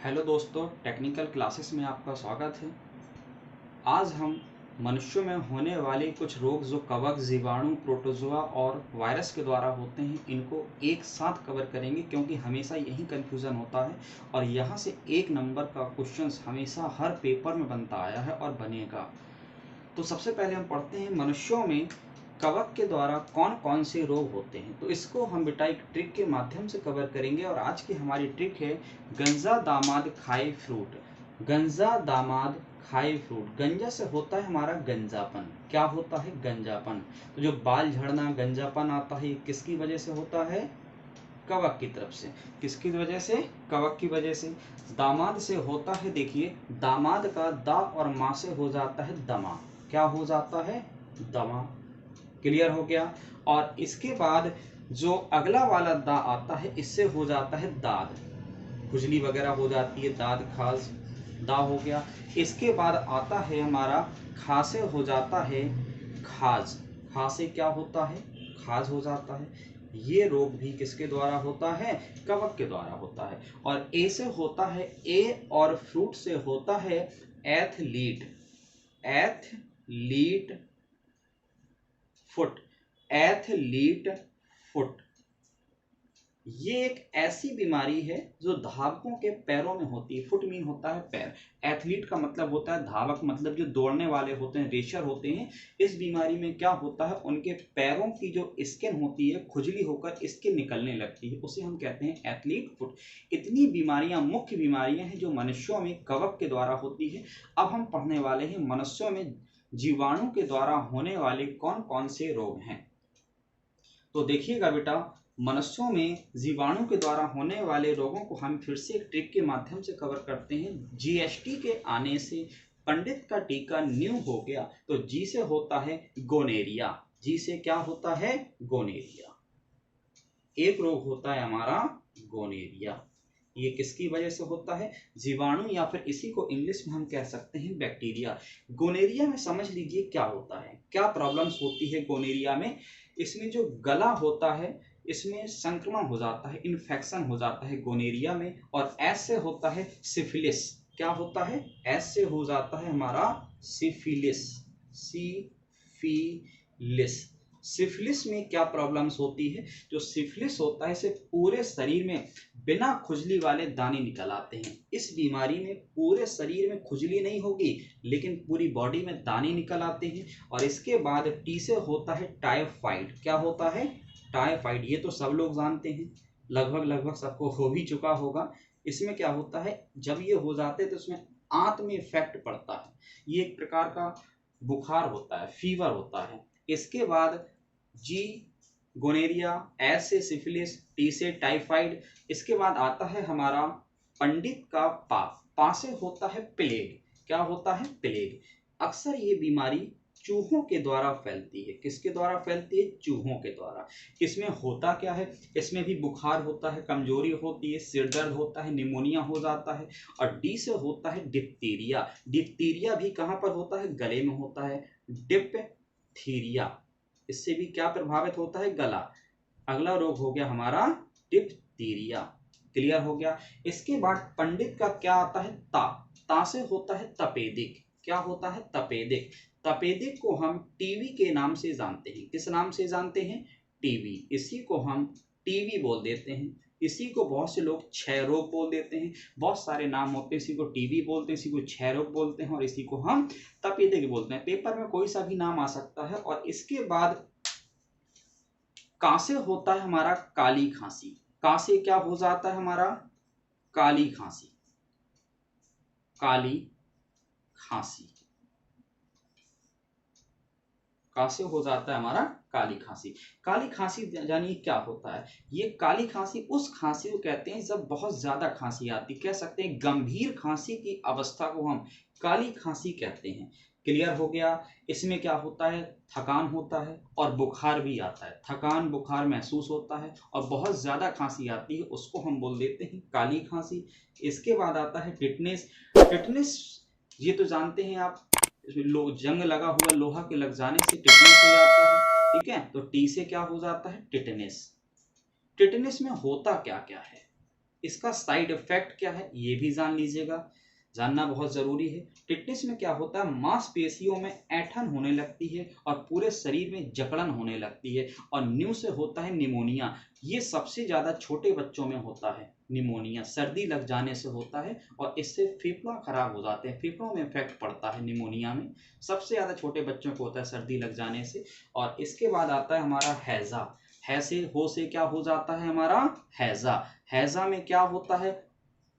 Hello दोस्तों, technical classes में आपका स्वागत है। आज हम मनुष्यों में होने वाले कुछ रोग जो कवक, जीवाणु, प्रोटोजोआ और वायरस के द्वारा होते हैं, इनको एक साथ कवर करेंगे क्योंकि हमेशा यही कन्फ्यूज़न होता है और यहाँ से एक नंबर का क्वेश्चन हमेशा हर पेपर में बनता आया है और बनेगा। तो सबसे पहले हम पढ़ते हैं मनुष्यों में कवक के द्वारा कौन कौन से रोग होते हैं। तो इसको हम बेटा एक ट्रिक के माध्यम से कवर करेंगे और आज की हमारी ट्रिक है गंजा दामाद खाए फ्रूट। गंजा दामाद खाए फ्रूट। गंजा से होता है हमारा गंजापन। क्या होता है? गंजापन। तो जो बाल झड़ना, गंजापन आता है, ये किसकी वजह से होता है? कवक की तरफ से। किसकी वजह से? कवक की वजह से। दामाद से होता है, देखिए दामाद का दा और माँ से हो जाता है दमा। क्या हो जाता है? दमा। क्लियर हो गया। और इसके बाद जो अगला वाला दा आता है, इससे हो जाता है दाद। खुजली वगैरह हो जाती है, दाद, खाज, दा हो गया। इसके बाद आता है हमारा खा से हो जाता है खाज। खा से क्या होता है? खाज हो जाता है। ये रोग भी किसके द्वारा होता है? कवक के द्वारा होता है। और ए से होता है, ए और फ्रूट से होता है athlete. Athlete foot. Athlete foot. ये एक ऐसी बीमारी है जो धावकों के पैरों में होती है। फुट मीन होता है पैर। एथलीट का मतलब होता है धावक, मतलब जो दौड़ने वाले होते हैं, रेशर होते हैं। इस बीमारी में क्या होता है, उनके पैरों की जो स्किन होती है, खुजली होकर स्किन निकलने लगती है, उसे हम कहते हैं एथलीट फुट। इतनी बीमारियां, मुख्य बीमारियां हैं जो मनुष्यों में कवक के द्वारा होती है। अब हम पढ़ने वाले हैं मनुष्यों में जीवाणु के द्वारा होने वाले कौन कौन से रोग हैं। तो देखिएगा बेटा, मनुष्यों में जीवाणु के द्वारा होने वाले रोगों को हम फिर से एक ट्रिक के माध्यम से कवर करते हैं। जीएसटी के आने से पंडित का टीका न्यू हो गया। तो जी से होता है गोनेरिया। जी से क्या होता है? गोनेरिया। एक रोग होता है हमारा गोनेरिया। ये किसकी वजह से होता है? जीवाणु, या फिर इसी को इंग्लिश में हम कह सकते हैं बैक्टीरिया। गोनेरिया में समझ लीजिए क्या होता है, क्या प्रॉब्लम्स होती है गोनेरिया में। इसमें जो गला होता है, इसमें संक्रमण हो जाता है, इन्फेक्शन हो जाता है गोनेरिया में। और एस से होता है सिफिलिस। क्या होता है? एस से हो जाता है हमारा सिफिलिस। सिफिलिस। सिफिलिस में क्या प्रॉब्लम्स होती है? जो सिफिलिस होता है, इसे पूरे शरीर में बिना खुजली वाले दाने निकल आते हैं। इस बीमारी में पूरे शरीर में खुजली नहीं होगी, लेकिन पूरी बॉडी में दाने निकल आते हैं। और इसके बाद टी से होता है टाइफाइड। क्या होता है? टाइफाइड। ये तो सब लोग जानते हैं, लगभग लगभग सबको हो भी चुका होगा। इसमें क्या होता है, जब ये हो जाते हैं तो इसमें आंत में इफेक्ट पड़ता है। ये एक प्रकार का बुखार होता है, फीवर होता है। इसके बाद जी गोनेरिया, एस से सिफिलिस, टी से टाइफाइड। इसके बाद आता है हमारा पंडित का पा। पा से होता है प्लेग। क्या होता है? प्लेग। अक्सर ये बीमारी चूहों के द्वारा फैलती है। किसके द्वारा फैलती है? चूहों के द्वारा। इसमें होता क्या है, इसमें भी बुखार होता है, कमजोरी होती है, सिर दर्द होता है, निमोनिया हो जाता है। और डी से होता है डिप्थीरिया। डिप्थीरिया भी कहाँ पर होता है? गले में होता है। डिप्थीरिया, इससे भी क्या प्रभावित होता है? गला। अगला रोग हो गया हमारा डिप्थीरिया। क्लियर हो गया। इसके बाद पंडित का क्या आता है? ता। ता से होता है तपेदिक। क्या होता है? तपेदिक। तपेदिक को हम टीवी के नाम से जानते हैं। किस नाम से जानते हैं? टीवी। इसी को हम टीवी बोल देते हैं। इसी को बहुत से लोग क्षय रोग बोल देते हैं। बहुत सारे नाम होते हैं, इसी को टीवी बोलते हैं, इसी को क्षय रोग बोलते हैं, और इसी को हम तपेदिक बोलते हैं। पेपर में कोई सा भी नाम आ सकता है। और इसके बाद का से होता है हमारा काली खांसी। का से क्या हो जाता है हमारा? काली खांसी। काली खांसी। का से हो जाता है हमारा काली खांसी। काली खांसी जानिए क्या होता है। ये काली खांसी उस खांसी को कहते हैं जब बहुत ज्यादा खांसी आती, कह सकते हैं गंभीर खांसी की अवस्था को हम काली खांसी कहते हैं। क्लियर हो गया। इसमें क्या होता है? थकान होता है और बुखार भी आता है। थकान बुखार महसूस होता है और बहुत ज्यादा खांसी आती है, उसको हम बोल देते हैं काली खांसी। इसके बाद आता है टिटनेस। टिटनेस ये तो जानते हैं आप, इसमें जंग लगा हुआ लोहा के लग जाने से टिटनेस हो जाता है। ठीक है, तो टी से क्या हो जाता है? टिटनेस। टिटनेस में होता क्या क्या है, इसका साइड इफेक्ट क्या है ये भी जान लीजिएगा, जानना बहुत जरूरी है। टिटनेस में क्या होता है, मांसपेशियों में ऐंठन होने लगती है और पूरे शरीर में जकड़न होने लगती है, और न्यू से होता है निमोनिया। ये सबसे ज्यादा छोटे बच्चों में होता है निमोनिया, सर्दी लग जाने से होता है और इससे फेफड़ा खराब हो जाते हैं, फेफड़ों में इफेक्ट पड़ता है निमोनिया में, सबसे ज्यादा छोटे बच्चों को होता है सर्दी लग जाने से। और इसके बाद आता है हमारा हैजा, है से हो से क्या हो जाता है हमारा हैजा, हैजा में क्या होता है,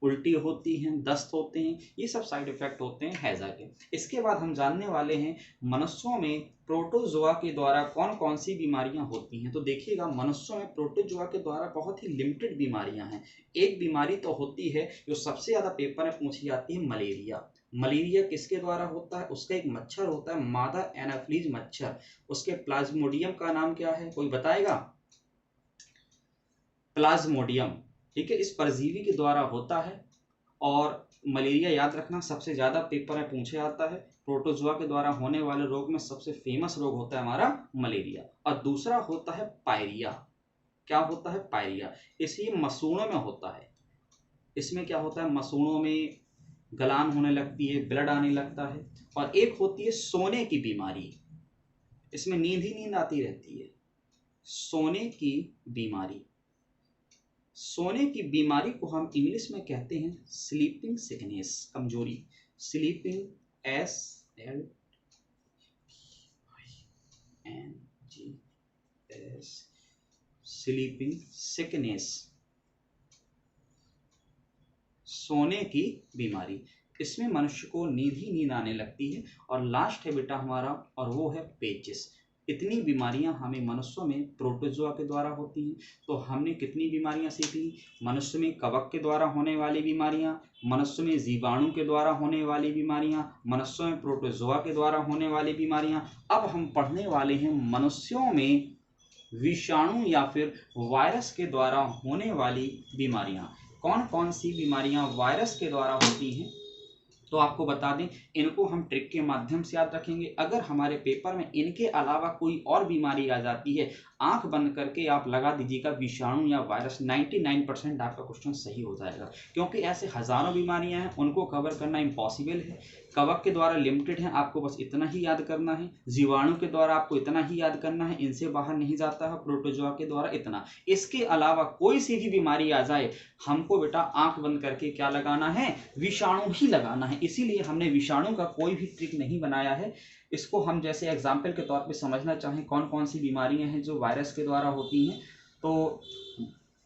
उल्टी होती हैं, दस्त होते हैं, ये सब साइड इफेक्ट होते हैं हैजा के। इसके बाद हम जानने वाले हैं मनुष्यों में प्रोटोजोआ के द्वारा कौन कौन सी बीमारियां होती हैं। तो देखिएगा मनुष्यों में प्रोटोजोआ के द्वारा बहुत ही लिमिटेड बीमारियां हैं। एक बीमारी तो होती है जो सबसे ज्यादा पेपर में पूछी जाती है, मलेरिया। मलेरिया किसके द्वारा होता है, उसका एक मच्छर होता है मादा एनाफ्लीज मच्छर, उसके प्लाज्मोडियम का नाम क्या है, कोई बताएगा, प्लाज्मोडियम, ठीक है, इस परजीवी के द्वारा होता है। और मलेरिया याद रखना सबसे ज्यादा पेपर में पूछे आता है, प्रोटोजोआ के द्वारा होने वाले रोग में सबसे फेमस रोग होता है हमारा मलेरिया। और दूसरा होता है पायरिया, क्या होता है पायरिया, इसी मसूड़ों में होता है। इसमें क्या होता है, मसूड़ों में गलान होने लगती है, ब्लड आने लगता है। और एक होती है सोने की बीमारी, इसमें नींद ही नींद आती रहती है, सोने की बीमारी। सोने की बीमारी को हम इंग्लिश में कहते हैं स्लीपिंग सिकनेस, कमजोरी, स्लीपिंग, SLEEPING, स्लीपिंग सिकनेस, सोने की बीमारी। इसमें मनुष्य को नींद ही नींद आने लगती है। और लास्ट है बेटा हमारा, और वो है पेचिस। इतनी बीमारियां हमें मनुष्यों में प्रोटोजोआ के द्वारा होती हैं। तो हमने कितनी बीमारियां सीखी, मनुष्य में कवक के द्वारा होने वाली बीमारियां, मनुष्य में जीवाणु के द्वारा होने वाली बीमारियां, मनुष्यों में प्रोटोजोआ के द्वारा होने वाली बीमारियां। अब हम पढ़ने वाले हैं मनुष्यों में विषाणु या फिर वायरस के द्वारा होने वाली बीमारियां। कौन कौन सी बीमारियां वायरस के द्वारा होती हैं, तो आपको बता दें इनको हम ट्रिक के माध्यम से याद रखेंगे। अगर हमारे पेपर में इनके अलावा कोई और बीमारी आ जाती है, आंख बंद करके आप लगा दीजिएगा विषाणु या वायरस, 99% आपका क्वेश्चन सही हो जाएगा। क्योंकि ऐसे हजारों बीमारियां हैं, उनको कवर करना इम्पॉसिबल है। कवक के द्वारा लिमिटेड है, आपको बस इतना ही याद करना है। जीवाणु के द्वारा आपको इतना ही याद करना है, इनसे बाहर नहीं जाता है। प्रोटोजोआ के द्वारा इतना, इसके अलावा कोई सी भी बीमारी आ जाए, हमको बेटा आंख बंद करके क्या लगाना है, विषाणु ही लगाना है। इसीलिए हमने विषाणु का कोई भी ट्रिक नहीं बनाया है। इसको हम जैसे एग्जाम्पल के तौर पे समझना चाहें कौन कौन सी बीमारियां हैं जो वायरस के द्वारा होती हैं, तो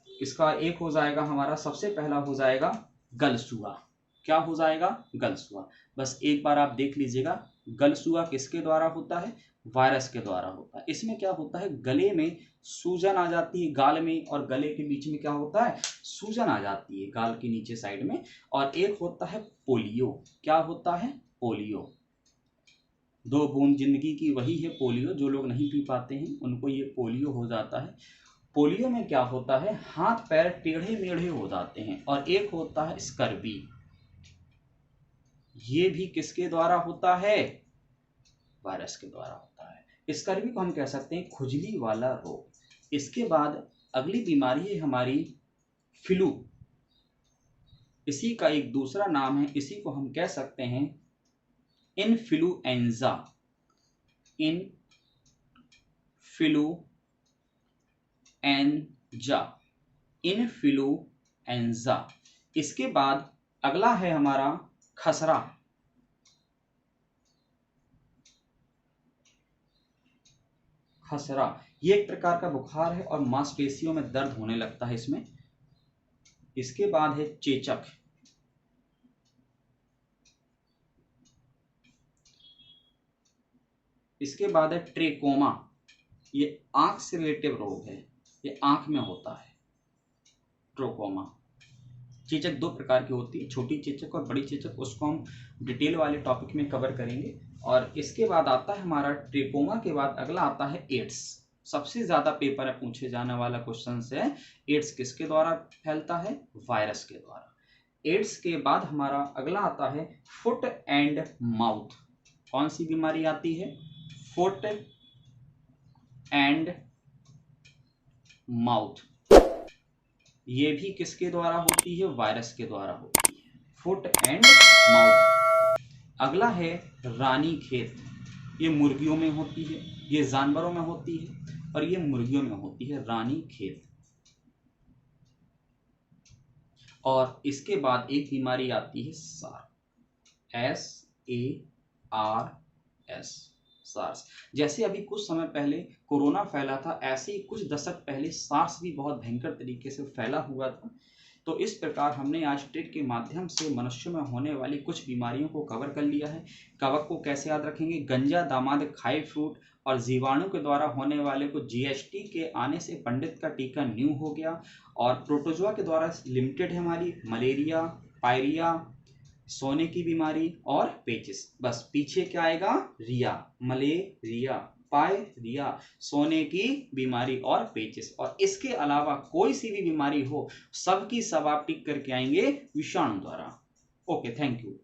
इसका एक हो जाएगा हमारा, सबसे पहला हो जाएगा गलसुआ। क्या हो जाएगा, गलसुआ। बस एक बार आप देख लीजिएगा, गलसुआ किसके द्वारा होता है, वायरस के द्वारा होता है। इसमें क्या होता है, गले में सूजन आ जाती है, गाल में और गले के बीच में क्या होता है, सूजन आ जाती है गाल के नीचे साइड में। और एक होता है पोलियो, क्या होता है, पोलियो। 2 बूंद जिंदगी की वही है पोलियो, जो लोग नहीं पी पाते हैं उनको ये पोलियो हो जाता है। पोलियो में क्या होता है, हाथ पैर टेढ़े मेढ़े हो जाते हैं। और एक होता है स्कर्वी, ये भी किसके द्वारा होता है, वायरस के द्वारा होता है। स्कर्वी को हम कह सकते हैं खुजली वाला रोग। इसके बाद अगली बीमारी है हमारी फ्लू, इसी का एक दूसरा नाम है, इसी को हम कह सकते हैं इन्फ्लुएंजा, इन्फ्लुएंजा। इसके बाद अगला है हमारा खसरा, खसरा ये एक प्रकार का बुखार है और मांसपेशियों में दर्द होने लगता है इसमें। इसके बाद है चेचक, इसके बाद है ट्रेकोमा, ये आंख से रिलेटिव रोग है, ये आंख में होता है ट्रोकोमा। चेचक 2 प्रकार की होती है, छोटी चेचक और बड़ी चेचक, उसको हम डिटेल वाले टॉपिक में कवर करेंगे। और इसके बाद आता है हमारा ट्रेकोमा के बाद अगला आता है एड्स, सबसे ज्यादा पेपर में पूछे जाने वाला क्वेश्चन है एड्स किसके द्वारा फैलता है, वायरस के द्वारा। एड्स के बाद हमारा अगला आता है फुट एंड माउथ। कौन सी बीमारी आती है, फुट एंड माउथ। ये भी किसके द्वारा होती है? वायरस के द्वारा होती है। Foot and mouth. अगला है रानीखेत। ये मुर्गियों में होती है, ये जानवरों में होती है और ये मुर्गियों में होती है रानीखेत। और इसके बाद एक बीमारी आती है सार, SARS, सार्स। जैसे अभी कुछ समय पहले कोरोना फैला था, ऐसे ही कुछ दशक पहले सार्स भी बहुत भयंकर तरीके से फैला हुआ था। तो इस प्रकार हमने आज ट्रिक के माध्यम से मनुष्य में होने वाली कुछ बीमारियों को कवर कर लिया है। कवक को कैसे याद रखेंगे? गंजा दामाद खाए फ्रूट, और जीवाणु के द्वारा होने वाले को GST के आने से पंडित का टीका न्यू हो गया, और प्रोटोजोआ के द्वारा लिमिटेड है हमारी मलेरिया, पायरिया, सोने की बीमारी और पेचिस। बस पीछे क्या आएगा? रिया, मलेरिया, पायरिया, सोने की बीमारी और पेचिस। और इसके अलावा कोई सी भी बीमारी हो, सबकी सब आप टिक करके आएंगे विषाणु द्वारा। Okay, thank you.